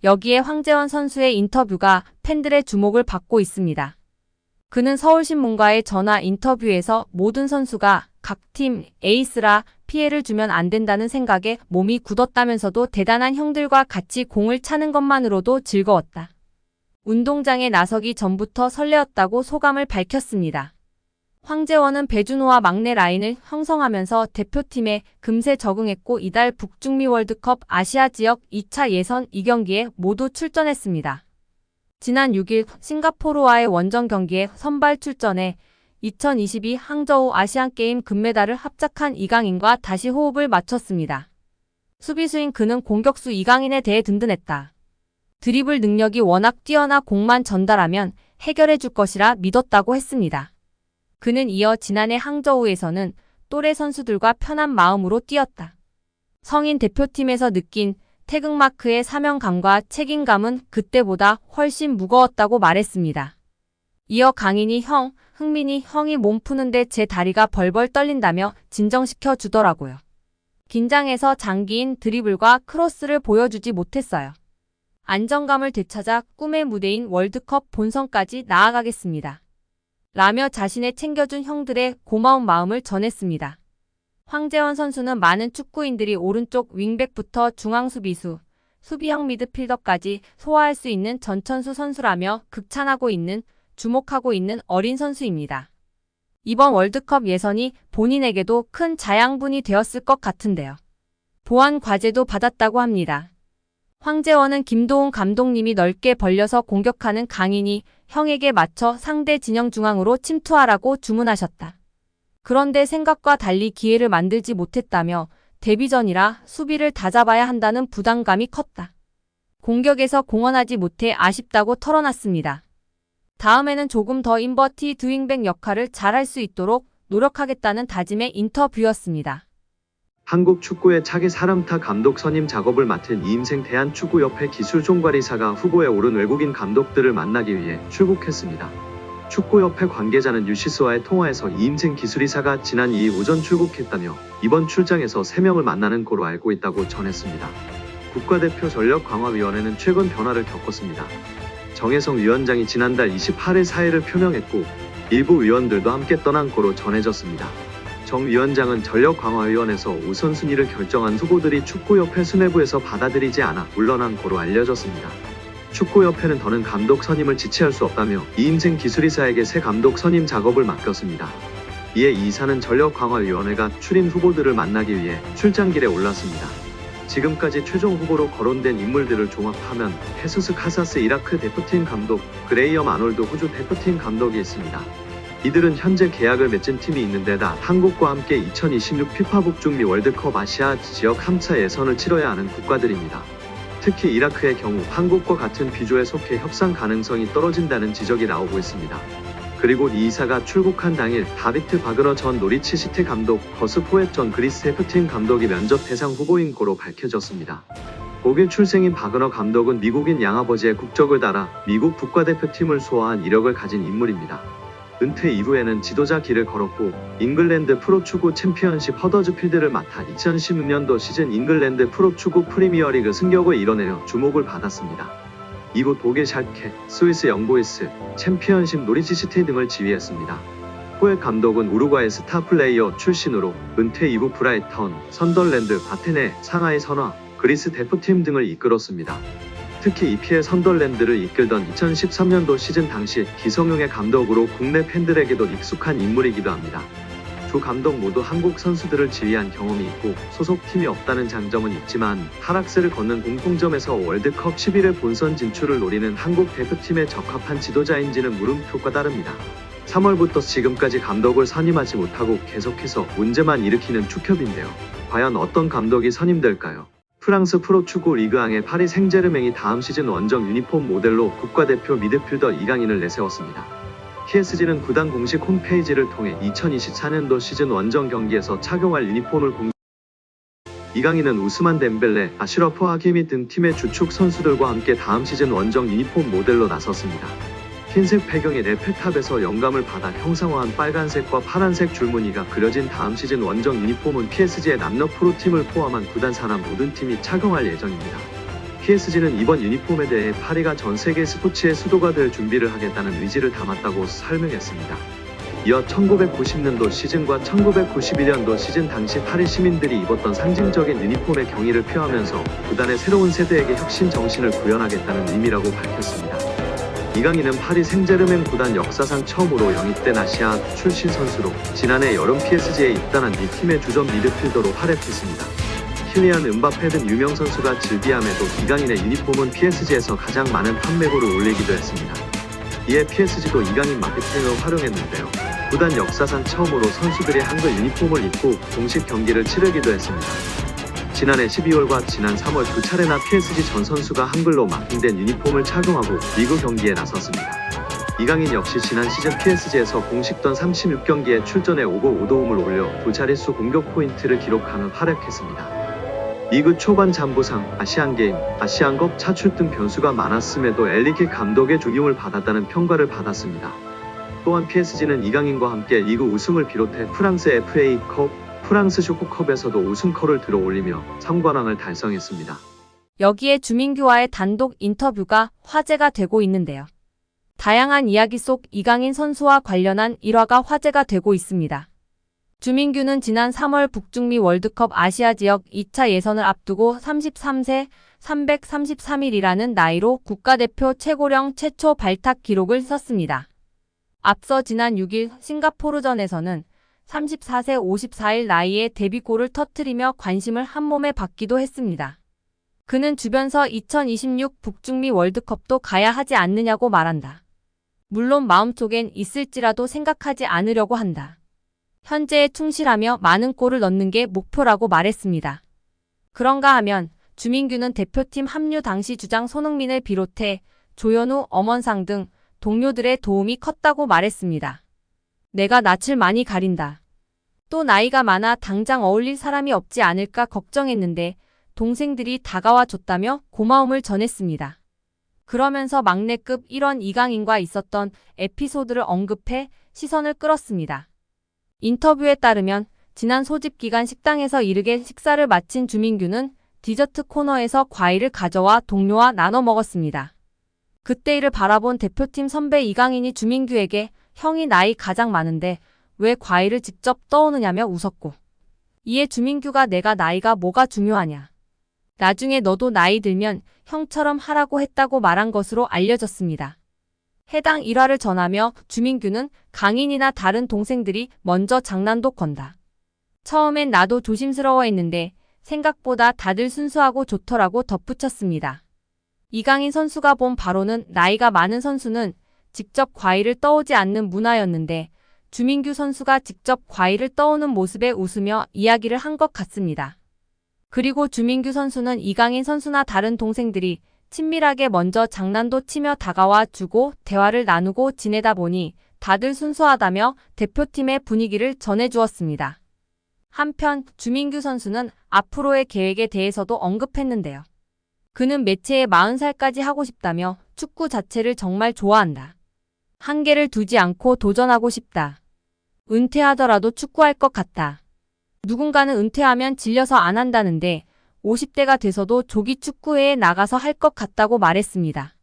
여기에 황재원 선수의 인터뷰가 팬들의 주목을 받고 있습니다. 그는 서울신문과의 전화 인터뷰에서 모든 선수가 각 팀 에이스라 피해를 주면 안 된다는 생각에 몸이 굳었다면서도 대단한 형들과 같이 공을 차는 것만으로도 즐거웠다. 운동장에 나서기 전부터 설레었다고 소감을 밝혔습니다. 황재원은 배준호와 막내 라인을 형성하면서 대표팀에 금세 적응했고 이달 북중미 월드컵 아시아 지역 2차 예선 2경기에 모두 출전했습니다. 지난 6일 싱가포르와의 원정 경기에 선발 출전해 2022 항저우 아시안게임 금메달을 합작한 이강인과 다시 호흡을 맞췄습니다. 수비수인 그는 공격수 이강인에 대해 든든했다. 드리블 능력이 워낙 뛰어나 공만 전달하면 해결해 줄 것이라 믿었다고 했습니다. 그는 이어 지난해 항저우에서는 또래 선수들과 편한 마음으로 뛰었다. 성인 대표팀에서 느낀 태극마크의 사명감과 책임감은 그때보다 훨씬 무거웠다고 말했습니다. 이어 강인이 형, 흥민이 형이 몸 푸는데 제 다리가 벌벌 떨린다며 진정시켜 주더라고요. 긴장해서 장기인 드리블과 크로스를 보여주지 못했어요. 안정감을 되찾아 꿈의 무대인 월드컵 본선까지 나아가겠습니다. 라며 자신의 챙겨준 형들의 고마운 마음을 전했습니다. 황재원 선수는 많은 축구인들이 오른쪽 윙백부터 중앙수비수, 수비형 미드필더까지 소화할 수 있는 전천후 선수라며 주목하고 있는 어린 선수입니다. 이번 월드컵 예선이 본인에게도 큰 자양분이 되었을 것 같은데요. 보완 과제도 받았다고 합니다. 황재원은 김도훈 감독님이 넓게 벌려서 공격하는 강인이 형에게 맞춰 상대 진영 중앙으로 침투하라고 주문하셨다. 그런데 생각과 달리 기회를 만들지 못했다며 데뷔전이라 수비를 다잡아야 한다는 부담감이 컸다. 공격에서 공헌하지 못해 아쉽다고 털어놨습니다. 다음에는 조금 더 인버티 드윙백 역할을 잘할 수 있도록 노력하겠다는 다짐의 인터뷰였습니다. 한국 축구의 차기 사람타 감독 선임 작업을 맡은 이임생 대한축구협회 기술총괄이사가 후보에 오른 외국인 감독들을 만나기 위해 출국했습니다. 축구협회 관계자는 뉴시스와의 통화에서 이임생 기술이사가 지난 2일 오전 출국했다며 이번 출장에서 3명을 만나는 거로 알고 있다고 전했습니다. 국가대표 전력강화위원회는 최근 변화를 겪었습니다. 정혜성 위원장이 지난달 28일 사의를 표명했고 일부 위원들도 함께 떠난 거로 전해졌습니다. 정 위원장은 전력강화위원회에서 우선순위를 결정한 후보들이 축구협회 수뇌부에서 받아들이지 않아 물러난 거로 알려졌습니다. 축구협회는 더는 감독 선임을 지체할 수 없다며 이임생 기술이사에게 새 감독 선임 작업을 맡겼습니다. 이에 이사는 전력강화위원회가 추린 후보들을 만나기 위해 출장길에 올랐습니다. 지금까지 최종 후보로 거론된 인물들을 종합하면 헤수스 카사스 이라크 대표팀 감독, 그레이엄 아놀드 호주 대표팀 감독이 있습니다. 이들은 현재 계약을 맺은 팀이 있는데다 한국과 함께 2026 피파 북중미 월드컵 아시아 지역 3차 예선을 치러야 하는 국가들입니다. 특히 이라크의 경우 한국과 같은 비조에 속해 협상 가능성이 떨어진다는 지적이 나오고 있습니다. 그리고 이 이사가 출국한 당일 다비트 바그너 전 노리치 시티 감독, 거스 포엣 전 그리스 대표팀 감독이 면접 대상 후보인 거로 밝혀졌습니다. 독일 출생인 바그너 감독은 미국인 양아버지의 국적을 달아 미국 국가대표팀을 소화한 이력을 가진 인물입니다. 은퇴 이후에는 지도자 길을 걸었고 잉글랜드 프로축구 챔피언십 허더즈필드를 맡아 2016년도 시즌 잉글랜드 프로축구 프리미어리그 승격을 이뤄내려 주목을 받았습니다. 이후 독일 샬케, 스위스 영보이스, 챔피언십 노리치 시티 등을 지휘했습니다. 포엣 감독은 우루과이 스타 플레이어 출신으로 은퇴 이후 브라이턴, 선덜랜드, 아테네, 상하이 선화, 그리스 대표팀 등을 이끌었습니다. 특히 EPL 선덜랜드를 이끌던 2013년도 시즌 당시 기성용의 감독으로 국내 팬들에게도 익숙한 인물이기도 합니다. 두 감독 모두 한국 선수들을 지휘한 경험이 있고 소속팀이 없다는 장점은 있지만 하락세를 걷는 공통점에서 월드컵 11회 본선 진출을 노리는 한국 대표팀에 적합한 지도자인지는 물음표가 따릅니다. 3월부터 지금까지 감독을 선임하지 못하고 계속해서 문제만 일으키는 축협인데요. 과연 어떤 감독이 선임될까요? 프랑스 프로축구 리그앙의 파리 생제르맹이 다음 시즌 원정 유니폼 모델로 국가대표 미드필더 이강인을 내세웠습니다. PSG는 구단 공식 홈페이지를 통해 2024년도 시즌 원정 경기에서 착용할 유니폼을 이강인은 우스만 덴벨레, 아슈러프 하키미 등 팀의 주축 선수들과 함께 다음 시즌 원정 유니폼 모델로 나섰습니다. 흰색 배경의 레펠탑에서 영감을 받아 형상화한 빨간색과 파란색 줄무늬가 그려진 다음 시즌 원정 유니폼은 PSG의 남녀 프로팀을 포함한 구단 산하 모든 팀이 착용할 예정입니다. PSG는 이번 유니폼에 대해 파리가 전 세계 스포츠의 수도가 될 준비를 하겠다는 의지를 담았다고 설명했습니다. 이어 1990년도 시즌과 1991년도 시즌 당시 파리 시민들이 입었던 상징적인 유니폼의 경의를 표하면서 구단의 새로운 세대에게 혁신 정신을 구현하겠다는 의미라고 밝혔습니다. 이강인은 파리 생제르맹 구단 역사상 처음으로 영입된 아시아 출신 선수로 지난해 여름 PSG에 입단한 이 팀의 주전 미드필더로 활약했습니다. 킬리안 음바페 등 유명 선수가 즐비함에도 이강인의 유니폼은 PSG에서 가장 많은 판매고를 올리기도 했습니다. 이에 PSG도 이강인 마케팅을 활용했는데요. 구단 역사상 처음으로 선수들이 한글 유니폼을 입고 공식 경기를 치르기도 했습니다. 지난해 12월과 지난 3월 두 차례나 PSG 전 선수가 한글로 마킹된 유니폼을 착용하고 리그 경기에 나섰습니다. 이강인 역시 지난 시즌 PSG에서 공식전 36경기에 출전해 5고 5도움을 올려 두 자릿수 공격 포인트를 기록하며 활약했습니다. 리그 초반 잠부상, 아시안게임, 아시안컵 차출 등 변수가 많았음에도 엘리케 감독의 중용을 받았다는 평가를 받았습니다. 또한 PSG는 이강인과 함께 리그 우승을 비롯해 프랑스 FA컵, 프랑스 슈퍼컵에서도 우승컵을 들어올리며 3관왕을 달성했습니다. 여기에 주민규와의 단독 인터뷰가 화제가 되고 있는데요. 다양한 이야기 속 이강인 선수와 관련한 일화가 화제가 되고 있습니다. 주민규는 지난 3월 북중미 월드컵 아시아 지역 2차 예선을 앞두고 33세 333일이라는 나이로 국가대표 최고령 최초 발탁 기록을 썼습니다. 앞서 지난 6일 싱가포르전에서는 34세 54일 나이에 데뷔골을 터뜨리며 관심을 한몸에 받기도 했습니다. 그는 주변서 2026 북중미 월드컵도 가야 하지 않느냐고 말한다. 물론 마음속엔 있을지라도 생각하지 않으려고 한다. 현재에 충실하며 많은 골을 넣는 게 목표라고 말했습니다. 그런가 하면 주민규는 대표팀 합류 당시 주장 손흥민을 비롯해 조현우, 엄원상 등 동료들의 도움이 컸다고 말했습니다. 내가 낯을 많이 가린다. 또 나이가 많아 당장 어울릴 사람이 없지 않을까 걱정했는데 동생들이 다가와 줬다며 고마움을 전했습니다. 그러면서 막내급 1원 이강인과 있었던 에피소드를 언급해 시선을 끌었습니다. 인터뷰에 따르면 지난 소집 기간 식당에서 이르게 식사를 마친 주민규는 디저트 코너에서 과일을 가져와 동료와 나눠 먹었습니다. 그때 이를 바라본 대표팀 선배 이강인이 주민규에게 형이 나이 가장 많은데 왜 과일을 직접 떠오느냐며 웃었고, 이에 주민규가 내가 나이가 뭐가 중요하냐. 나중에 너도 나이 들면 형처럼 하라고 했다고 말한 것으로 알려졌습니다. 해당 일화를 전하며 주민규는 강인이나 다른 동생들이 먼저 장난도 건다. 처음엔 나도 조심스러워했는데 생각보다 다들 순수하고 좋더라고 덧붙였습니다. 이강인 선수가 본 바로는 나이가 많은 선수는 직접 과일을 떠오지 않는 문화였는데 주민규 선수가 직접 과일을 떠오는 모습에 웃으며 이야기를 한 것 같습니다. 그리고 주민규 선수는 이강인 선수나 다른 동생들이 친밀하게 먼저 장난도 치며 다가와 주고 대화를 나누고 지내다 보니 다들 순수하다며 대표팀의 분위기를 전해주었습니다. 한편 주민규 선수는 앞으로의 계획에 대해서도 언급했는데요. 그는 매체에 40살까지 하고 싶다며 축구 자체를 정말 좋아한다. 한계를 두지 않고 도전하고 싶다. 은퇴하더라도 축구할 것 같다. 누군가는 은퇴하면 질려서 안 한다는데 50대가 돼서도 조기 축구회에 나가서 할 것 같다고 말했습니다.